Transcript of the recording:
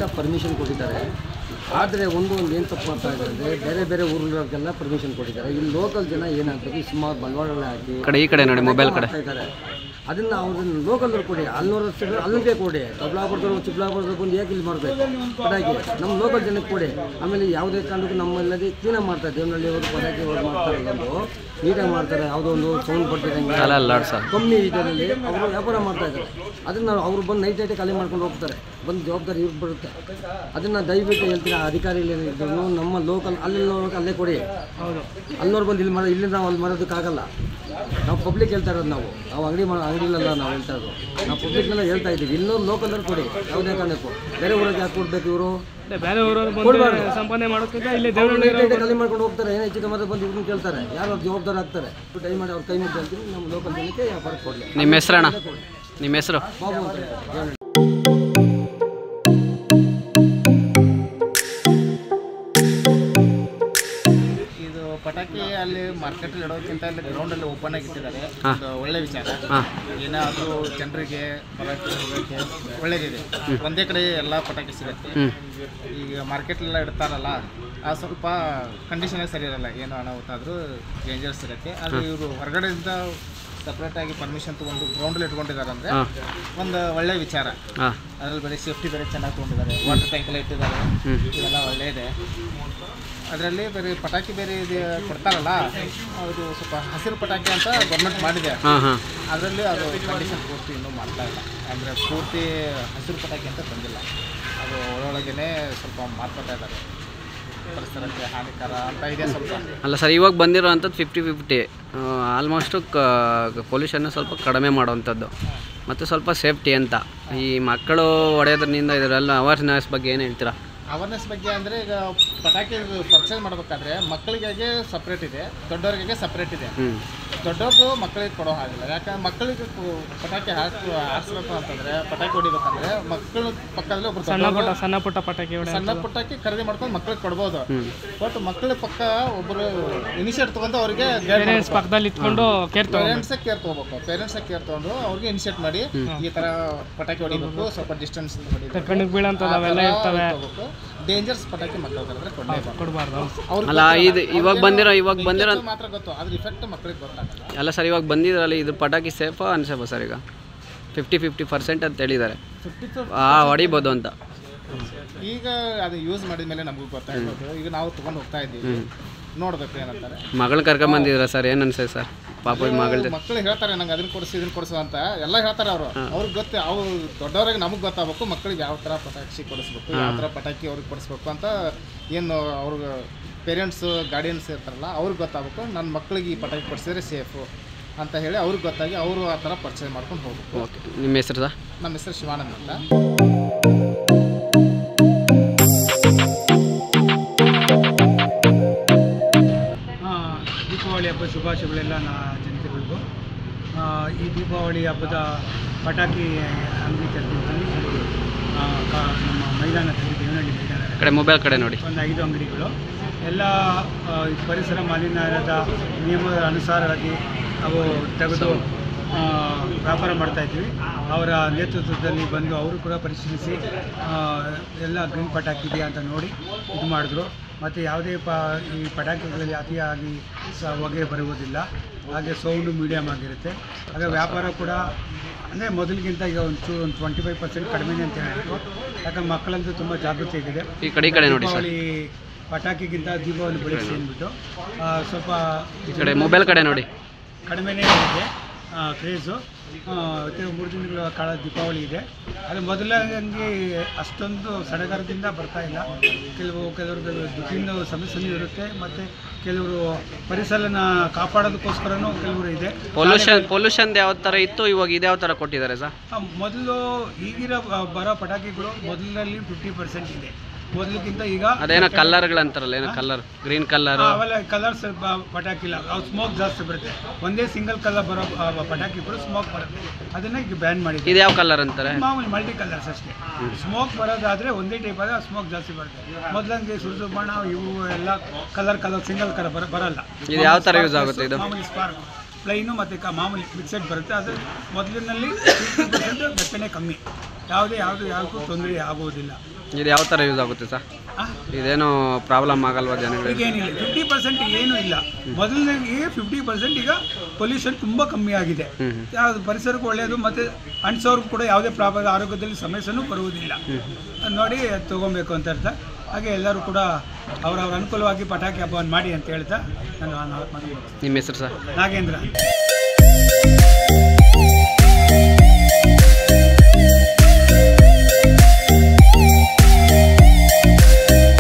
ಖಂಡಿತ ಪರ್ಮಿಷನ್ ಕೊಟ್ಟಿದ್ದಾರೆ. ಆದರೆ ಒಂದು ಏನು ತಪ್ಪು ಮಾಡ್ತಾ ಇದ್ದಾರೆ ಅಂದರೆ ಬೇರೆ ಬೇರೆ ಊರುಗಳಿಗೆಲ್ಲ ಪರ್ಮಿಷನ್ ಕೊಟ್ಟಿದ್ದಾರೆ. ಇಲ್ಲಿ ಲೋಕಲ್ ಜನ ಏನಾಗ್ತದೆ ಸುಮಾರು ಬಂಡವಾಳ ಹಾಕಿ ಈ ಕಡೆ ನೋಡಿ ಮೊಬೈಲ್ ಕಡೆ ಇದ್ದಾರೆ. ಅದನ್ನು ಅವ್ರನ್ನ ಲೋಕಲ್ದವ್ರು ಕೊಡಿ, ಅಲ್ಲಿನವ್ರು ಅಲ್ಲಿಗೆ ಕೊಡಿ. ಚಿಕ್ಕಬಳ್ಳಾಪುರದವ್ರು ಬಂದು ಯಾಕೆ ಇಲ್ಲಿ ಮಾಡಬೇಕು ಪಟಾಕಿ ನಮ್ಮ ಲೋಕಲ್ ಜನಕ್ಕೆ ಕೊಡಿ. ಆಮೇಲೆ ಯಾವುದೇ ಕಾರಣಕ್ಕೂ ನಮ್ಮಲ್ಲದೆ ಕ್ಲೀನಾಗಿ ಮಾಡ್ತಾರೆ. ದೇವನಹಳ್ಳಿ ಅವರು ಪಟಾಕಿ ಅವ್ರು ಮಾಡ್ತಾರೆ, ನೀಟಾಗಿ ಮಾಡ್ತಾರೆ. ಯಾವುದೋ ಒಂದು ಸೌಂಡ್ ಬರ್ತಿದ್ದಂಗೆ ಕಮ್ಮಿ ಇದರಲ್ಲಿ ಅವರು ವ್ಯಾಪಾರ ಮಾಡ್ತಾ ಇದ್ದಾರೆ. ಅದನ್ನು ಅವ್ರು ಬಂದು ನೈಟ್ ಖಾಲಿ ಮಾಡ್ಕೊಂಡು ಹೋಗ್ತಾರೆ. ಬಂದು ಜವಾಬ್ದಾರಿ ಇವ್ರಿಗೆ ಬರುತ್ತೆ. ಅದನ್ನು ದಯವಿಟ್ಟು ಹೇಳ್ತೀನಿ, ಅಧಿಕಾರಿಗಳಿದ್ರು ನಮ್ಮ ಲೋಕಲ್ ಅಲ್ಲೇ ಕೊಡಿ. ಅಲ್ಲವ್ರು ಬಂದು ಇಲ್ಲಿ ಇಲ್ಲಿಂದ ನಾವು ಅಲ್ಲಿ ಮಾಡೋದಕ್ಕಾಗಲ್ಲ. ನಾವು ಪಬ್ಲಿಕ್ ಹೇಳ್ತಾ ಇರೋದು, ನಾವು ಅಂಗಡಿಲಲ್ಲ ನಾವು ಹೇಳ್ತಾ ಇರೋದು, ನಾವು ಪಬ್ಲಿಕ್ನೆಲ್ಲ ಹೇಳ್ತಾ ಇದ್ದೀವಿ. ಇನ್ನೊಂದು ಲೋಕಲ್ದವ್ರು ಕೊಡಿ, ಯಾವುದೇ ಕಾರಣಕ್ಕೂ. ಬೇರೆ ಊರಿಗೆ ಯಾಕೆ ಕೊಡಬೇಕು ಇವರು? ಸಂಪಾದನೆ ಮಾಡೋಕ್ಕಿಂತ ಇಲ್ಲಿ ಖಾಲಿ ಮಾಡ್ಕೊಂಡು ಹೋಗ್ತಾರೆ. ಏನೋ ಹೆಚ್ಚು ಕಮ್ಮಿ ಬಂದು ಇವ್ರನ್ನ ಕೇಳ್ತಾರೆ, ಯಾರು ಅವ್ರು ಜವಾಬ್ದಾರ ಆಗ್ತಾರೆ. ಟೈಮ್ ಮಾಡಿ ಅವ್ರು ಕೈ ಮುಟ್ಟಿ ಹೇಳ್ತೀವಿ, ನಮ್ಮ ಲೋಕಲ್ ಜನಕ್ಕೆ ವ್ಯಾಪಾರ ಕೊಡಲಿ. ನಿಮ್ಮ ಹೆಸರಣ್ಣ? ನಿಮ್ಮ ಹೆಸರು? ಬಾಬು ಅಂತ. ಪಟಾಕಿ ಅಲ್ಲಿ ಮಾರ್ಕೆಟಲ್ಲಿ ಇಡೋದಕ್ಕಿಂತ ಅಲ್ಲಿ ಗ್ರೌಂಡಲ್ಲಿ ಓಪನ್ ಆಗಿ ಇಟ್ಟಿದ್ದಾರೆ. ಒಂದು ಒಳ್ಳೆ ವಿಚಾರ. ಏನಾದರೂ ಜನರಿಗೆ ಹೊರಕ್ಕೆ ಹೋಗೋಕ್ಕೆ ಒಳ್ಳೇದಿದೆ. ಒಂದೇ ಕಡೆ ಎಲ್ಲ ಪಟಾಕಿ ಸಿಗುತ್ತೆ. ಈಗ ಮಾರ್ಕೆಟ್ಲೆಲ್ಲ ಇಡ್ತಾರಲ್ಲ, ಅದು ಸ್ವಲ್ಪ ಕಂಡೀಷನ್ ಸರಿ ಇರಲ್ಲ. ಏನು ಅನಾಹುತ ಆದರೂ ಡೇಂಜರ್ಸ್ ಇರುತ್ತೆ. ಅದು ಇವರು ಹೊರಗಡೆಯಿಂದ ಸಪ್ರೇಟಾಗಿ ಪರ್ಮಿಷನ್ ತೊಗೊಂಡು ಗ್ರೌಂಡಲ್ಲಿ ಇಟ್ಕೊಂಡಿದ್ದಾರೆ ಅಂದರೆ ಒಂದು ಒಳ್ಳೆಯ ವಿಚಾರ. ಅದರಲ್ಲಿ ಬೇರೆ ಸೇಫ್ಟಿ ಬೇರೆ ಚೆನ್ನಾಗಿ ತೊಗೊಂಡಿದ್ದಾರೆ. ವಾಟರ್ ಟ್ಯಾಂಕೆಲ್ಲ ಇಟ್ಟಿದ್ದಾರೆ. ಇವೆಲ್ಲ ಒಳ್ಳೆಯದೇ. ಅದರಲ್ಲಿ ಬೇರೆ ಪಟಾಕಿ ಬೇರೆ ಇದು ಕೊಡ್ತಾರಲ್ಲ, ಅದು ಸ್ವಲ್ಪ ಹಸಿರು ಪಟಾಕಿ ಅಂತ ಗೌರ್ಮೆಂಟ್ ಮಾಡಿದೆ. ಅದರಲ್ಲಿ ಅದು ಕಂಡೀಷನ್ ಪೂರ್ತಿ ಇನ್ನೂ ಮಾಡ್ತಾ ಇಲ್ಲ. ಅಂದರೆ ಪೂರ್ತಿ ಹಸಿರು ಪಟಾಕಿ ಅಂತ ಬಂದಿಲ್ಲ. ಅದು ಒಳೊಳಗೇ ಸ್ವಲ್ಪ ಮಾಡ್ಕೊತಾ ಇದ್ದಾರೆ. ಪರಿಸರಕ್ಕೆ ಹಾನಿಕರ ಅಂತ ಇದೆ ಸ್ವಲ್ಪ. ಅಲ್ಲ ಸರ್, ಇವಾಗ ಬಂದಿರೋ ಅಂಥದ್ದು 50-50. ಆಲ್ಮೋಸ್ಟು ಪೊಲ್ಯೂಷನ್ನು ಸ್ವಲ್ಪ ಕಡಿಮೆ ಮಾಡೋವಂಥದ್ದು ಮತ್ತು ಸ್ವಲ್ಪ ಸೇಫ್ಟಿ ಅಂತ. ಈ ಮಕ್ಕಳು ಹೊಡೆಯೋದ್ರಿಂದ ಇದರೆಲ್ಲ ಅವೇರ್ನೆಸ್ ಬಗ್ಗೆ ಏನು ಹೇಳ್ತೀರಾ? ಅವೇರ್ನೆಸ್ ಬಗ್ಗೆ ಅಂದರೆ ಈಗ ಪಟಾಕಿ ಪರ್ಚೇಸ್ ಮಾಡಬೇಕಾದ್ರೆ ಮಕ್ಕಳಿಗೆ ಸಪ್ರೇಟ್ ಇದೆ, ದೊಡ್ಡವ್ರಿಗೆ ಸಪ್ರೇಟ್ ಇದೆ. ದೊಡ್ಡವ್ರದ್ದು ಮಕ್ಕಳಿಗೆ ಕೊಡೋ ಹಾಗಿಲ್ಲ. ಯಾಕಂದ್ರೆ ಮಕ್ಕಳಿಗೆ ಪಟಾಕಿ ಹಾರಿಸ್ಬೇಕು ಅಂತಂದರೆ, ಪಟಾಕಿ ಹೊಡಿಬೇಕಂದ್ರೆ ಮಕ್ಕಳ ಪಕ್ಕದಲ್ಲಿ ಒಬ್ಬರು ಸಣ್ಣ ಪಟಾಕಿ ಖರೀದಿ ಮಾಡ್ಕೊಂಡು ಮಕ್ಕಳಿಗೆ ಕೊಡ್ಬೋದು. ಬಟ್ ಮಕ್ಕಳ ಪಕ್ಕ ಒಬ್ಬರು ಇನಿಷಿಯೇಟ್ ತೊಗೊಂಡು ಅವ್ರಿಗೆ ಪಕ್ಕದಲ್ಲಿ ಇಟ್ಕೊಂಡು ಪೇರೆಂಟ್ಸೇ ಕೇರ್ ತೊಗೋಬೇಕು. ಪೇರೆಂಟ್ಸೇ ಕೇರ್ ತೊಗೊಂಡು ಅವ್ರಿಗೆ ಇನಿಷಿಯೇಟ್ ಮಾಡಿ ಈ ಥರ ಪಟಾಕಿ ಹೊಡಿಬೇಕು, ಸ್ವಲ್ಪ ಡಿಸ್ಟೆನ್ಸ್ ಹೊಡಿಬೇಕು. ಡೇಂಜರ್ಸ್ ಪಟಾಕಿ ಮಕ್ಕಳಿಗೆ ಕೊಡಬಾರ್ದು. ಅಲ್ಲ, ಇದು ಇವಾಗ ಬಂದಿರೋ ಮಾತ್ರ ಗೊತ್ತು, ಅದ್ರ ಇಫೆಕ್ಟ್ ಮಕ್ಕಳಿಗೆ ಗೊತ್ತಾಗಲ್ಲ. ಅಲ್ಲ ಸರ್, ಇವಾಗ ಬಂದಿದ್ರಲ್ಲ, ಇದು ಪಟಾಕಿ ಸೇಫಾ ಅನ್ಸೇಫಾ ಸರ್? ಈಗ 50-50% ಅಂತ ಹೇಳಿದ್ದಾರೆ, ಹೊಡಿಬೋದು ಅಂತ. ಈಗ ಅದು ಯೂಸ್ ಮಾಡಿದ ಮೇಲೆ ನಮಗೂ ಗೊತ್ತಾಗ್ಬೋದು. ಈಗ ನಾವು ತೊಗೊಂಡು ಹೋಗ್ತಾ ಇದ್ದೀವಿ, ನೋಡ್ಬೇಕು ಏನಂತಾರೆ. ಮಗಳನ್ನ ಕರ್ಕೊಂಬಂದಿದ್ರ ಸರ್, ಏನು ಅನ್ಸುತ್ತೆ ಸರ್? ಪಾಪ ಮಕ್ಕಳು ಹೇಳ್ತಾರೆ, ನಂಗೆ ಅದನ್ನ ಕೊಡಿಸು ಅಂತ ಎಲ್ಲ ಹೇಳ್ತಾರೆ. ಅವ್ರಿಗೆ ಗೊತ್ತು. ಅವ್ರು ದೊಡ್ಡವ್ರಿಗೆ ನಮಗೆ ಗೊತ್ತಾಗಬೇಕು ಮಕ್ಕಳಿಗೆ ಯಾವ ಥರ ಪಟಾಕಿ ಕೊಡಿಸ್ಬೇಕು, ಯಾವ ಥರ ಪಟಾಕಿ ಅವ್ರಿಗೆ ಕೊಡಿಸ್ಬೇಕು ಅಂತ. ಏನು ಅವ್ರಿಗೆ ಪೇರೆಂಟ್ಸು ಗಾರ್ಡಿಯನ್ಸ್ ಇರ್ತಾರಲ್ಲ, ಅವ್ರಿಗೆ ಗೊತ್ತಾಗಬೇಕು ನನ್ನ ಮಕ್ಕಳಿಗೆ ಈ ಪಟಾಕಿ ಕೊಡಿಸಿದ್ರೆ ಸೇಫು ಅಂತ ಹೇಳಿ ಅವ್ರಿಗೆ ಗೊತ್ತಾಗಿ ಅವರು ಆ ಥರ ಪರ್ಚೇಸ್ ಮಾಡ್ಕೊಂಡು ಹೋಗ್ಬೇಕು. ಓಕೆ, ನಿಮ್ಮ ಹೆಸರು ಸರ್? ನಮ್ಮ ಹೆಸರು ಶಿವಾನಂದ್ ಅಂತ. ದೀಪಾವಳಿ ಹಬ್ಬ ಶುಭಾಶಯಗಳೆಲ್ಲ ಜನತೆಗಳಿಗೂ. ಈ ದೀಪಾವಳಿ ಹಬ್ಬದ ಪಟಾಕಿ ಅಂಗಡಿ ತೆರೆದಿದ್ದೀವಿ. ನಮ್ಮ ಮೈದಾನದಲ್ಲಿ, ದೇವನಹಳ್ಳಿ ಮೈದಾನ ಕಡೆ ಮೊಬೈಲ್ ಕಡೆ ನೋಡಿ, ಒಂದು 5 ಅಂಗಡಿಗಳು ಎಲ್ಲ ಪರಿಸರ ಮಾಲಿನ್ಯದ ನಿಯಮದ ಅನುಸಾರವಾಗಿ ಅವು ತೆಗೆದು ವ್ಯಾಪಾರ ಮಾಡ್ತಾಯಿದ್ವಿ. ಅವರ ನೇತೃತ್ವದಲ್ಲಿ ಬಂದು ಅವರು ಕೂಡ ಪರಿಶೀಲಿಸಿ ಎಲ್ಲ ಗ್ರೀನ್ ಪಟಾಕಿ ಇದೆಯಾ ಅಂತ ನೋಡಿ ಇದು ಮಾಡಿದ್ರು. ಮತ್ತು ಯಾವುದೇ ಈ ಪಟಾಕಿಗಳಲ್ಲಿ ಅತಿಯಾಗಿ ಹೊಗೆ ಬರುವುದಿಲ್ಲ. ಹಾಗೆ ಸೌಂಡು ಮೀಡಿಯಮ್ ಆಗಿರುತ್ತೆ. ಹಾಗೆ ವ್ಯಾಪಾರ ಕೂಡ ಅಂದರೆ ಮೊದಲಿಗಿಂತ ಈಗ ಒಂದು 25% ಕಡಿಮೆ ಅಂತ ಹೇಳಿದ್ರು. ಯಾಕಂದ್ರೆ ಮಕ್ಕಳಂತೂ ತುಂಬ ಜಾಗೃತಿ ಆಗಿದೆ. ದೀಪಾವಳಿ ಪಟಾಕಿಗಿಂತ ದೀಪಾವಳಿ ಬೆಳೆಸಿ ಅಂದ್ಬಿಟ್ಟು ಸ್ವಲ್ಪ ಮೊಬೈಲ್ ಕಡೆ ನೋಡಿ ಕಡಿಮೆನೇ ಇದೆ ಕ್ರೇಜು. 3 ದಿನಗಳ ಕಾಲ ದೀಪಾವಳಿ ಇದೆ. ಅದು ಮೊದಲಾಗಿ ಅಷ್ಟೊಂದು ಸಡಗರದಿಂದ ಬರ್ತಾ ಇಲ್ಲ. ಕೆಲವ್ರಿಗೆ ದುಡ್ಡಿನ ಸಮಸ್ಯೆನೂ ಇರುತ್ತೆ. ಮತ್ತು ಕೆಲವರು ಪರಿಸರನ ಕಾಪಾಡೋದಕ್ಕೋಸ್ಕರನೂ ಕೆಲವರು ಇದೆ. ಪೊಲ್ಯೂಷನ್ ಯಾವ ಥರ ಇತ್ತು, ಇವಾಗ ಇದು ಯಾವ ಥರ ಕೊಟ್ಟಿದ್ದಾರೆ ಸರ್? ಮೊದಲು ಈಗಿರೋ ಬರೋ ಪಟಾಕಿಗಳು ಮೊದಲಲ್ಲಿ 50% ಇದೆ. ಮೊದಲಿಗಿಂತ ಈಗ ಅದೇನೋ ಕಲರ್ಗಳಂತಾರಲ್ಲ, ಏನೋ ಕಲರ್, ಗ್ರೀನ್ ಕಲರ್, ಅವೆಲ್ಲ ಕಲರ್ಸ್ ಪಟಾಕಿ ಇಲ್ಲ. ಅವು ಸ್ಮೋಕ್ ಜಾಸ್ತಿ ಬರುತ್ತೆ. ಒಂದೇ ಸಿಂಗಲ್ ಕಲರ್ ಬರೋ ಪಟಾಕಿಗಳು ಸ್ಮೋಕ್ ಬರುತ್ತೆ. ಅದನ್ನ ಈಗ ಬ್ಯಾನ್ ಮಾಡಿದೆ. ಇದು ಯಾವ ಕಲರ್ ಅಂತಾರೆ? ಮಾಮೂಲಿ ಮಲ್ಟಿ ಕಲರ್ಸ್ ಅಷ್ಟೇ. ಸ್ಮೋಕ್ ಬರೋದಾದ್ರೆ ಒಂದೇ ಟೈಪ್ ಆದ ಸ್ಮೋಕ್ ಜಾಸ್ತಿ ಬರುತ್ತೆ. ಮೊದಲಂಗೆ ಸುರು ಬಣ್ಣ ಇವು ಎಲ್ಲ ಕಲರ್ ಸಿಂಗಲ್ ಕಲರ್ ಬರಲ್ಲ. ಇದು ಯಾವ ಥರ ಯೂಸ್ ಆಗುತ್ತೆ? ಇದು ಮಾಮೂಲಿ ಸ್ಪಾರ್ಕ್ ಪ್ಲೈನು ಮತ್ತು ಮಾಮೂಲಿ ಮಿಕ್ಸೆಡ್ ಬರುತ್ತೆ. ಅದು ಮೊದಲಿನಲ್ಲಿ 50% ದಪ್ಪನೆ ಕಮ್ಮಿ. ಯಾವುದಕ್ಕೂ ತೊಂದರೆ ಆಗುವುದಿಲ್ಲ. ಇದು ಯಾವ ಥರ ಯೂಸ್ ಆಗುತ್ತೆ ಸರ್? ಇದೇನು ಪ್ರಾಬ್ಲಮ್ ಆಗಲ್ವಾ ಜನಗಳಿಗೆ? ಈಗೇನಿಲ್ಲ, 50% ಏನೂ ಇಲ್ಲ. ಮೊದಲನೇಗೆ 50% ಈಗ ಪೊಲ್ಯೂಷನ್ ತುಂಬ ಕಮ್ಮಿ ಆಗಿದೆ. ಯಾವುದು ಪರಿಸರಕ್ಕೂ ಒಳ್ಳೆಯದು, ಮತ್ತು ಅಂಟಿಸೋರ್ಗೂ ಕೂಡ ಯಾವುದೇ ಪ್ರಾಬ್ಲಮ್, ಆರೋಗ್ಯದಲ್ಲಿ ಸಮಸ್ಯೆನೂ ಬರುವುದಿಲ್ಲ. ನೋಡಿ ತೊಗೊಬೇಕು ಅಂತ ಅರ್ಥ. ಹಾಗೆ ಎಲ್ಲರೂ ಕೂಡ ಅವರವ್ರ ಅನುಕೂಲವಾಗಿ ಪಟಾಕಿ ಹಬ್ಬವನ್ನು ಮಾಡಿ ಅಂತ ಹೇಳ್ತಾ ನಾನು ನಿಮ್ಮ ಹೆಸರು ಸರ್? ನಾಗೇಂದ್ರ.